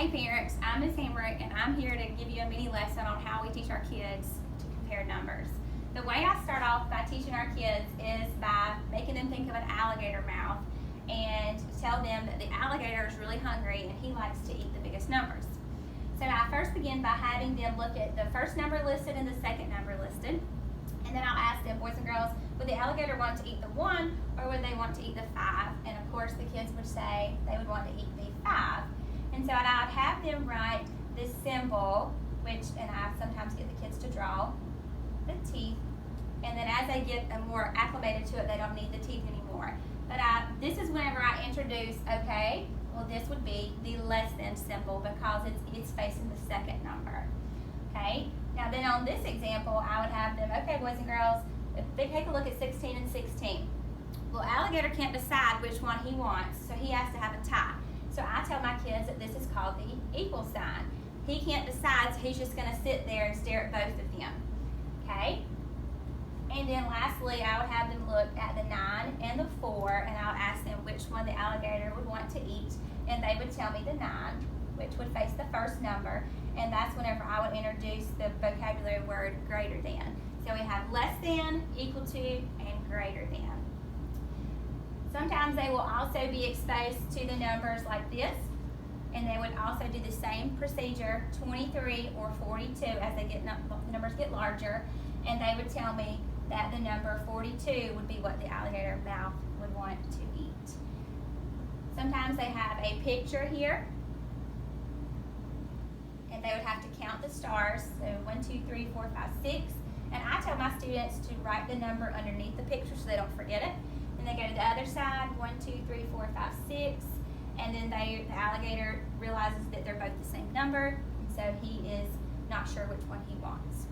Hey parents, I'm Ms. Hamrick and I'm here to give you a mini lesson on how we teach our kids to compare numbers. The way I start off by teaching our kids is by making them think of an alligator mouth and tell them that the alligator is really hungry and he likes to eat the biggest numbers. So I first begin by having them look at the first number listed and the second number listed. And then I'll ask them, boys and girls, would the alligator want to eat the 1 or would they want to eat the 5? And of course the kids would say they would want to eat the 5. And so I'd have them write this symbol, and I sometimes get the kids to draw the teeth. And then as they get more acclimated to it, they don't need the teeth anymore. But this is whenever I introduce, okay, well this would be the less than symbol because it's facing the second number. Okay, now then on this example, I would have them, okay boys and girls, if they take a look at 16 and 16. Well, alligator can't decide which one he wants, so he has to have a tie. So I tell my kids that this is called the equal sign. He can't decide, so he's just going to sit there and stare at both of them. Okay? And then lastly, I would have them look at the 9 and the 4, and I would ask them which one the alligator would want to eat, and they would tell me the 9, which would face the first number, and that's whenever I would introduce the vocabulary word greater than. So we have less than, equal to, and greater than. Sometimes they will also be exposed to the numbers like this, and they would also do the same procedure, 23 or 42, as the numbers get larger, and they would tell me that the number 42 would be what the alligator mouth would want to eat. Sometimes they have a picture here, and they would have to count the stars, so 1, 2, 3, 4, 5, 6, and I tell my students to write the number underneath the picture so they don't forget it. And they go to the other side, 1, 2, 3, 4, 5, 6, and then the alligator realizes that they're both the same number, and so he is not sure which one he wants.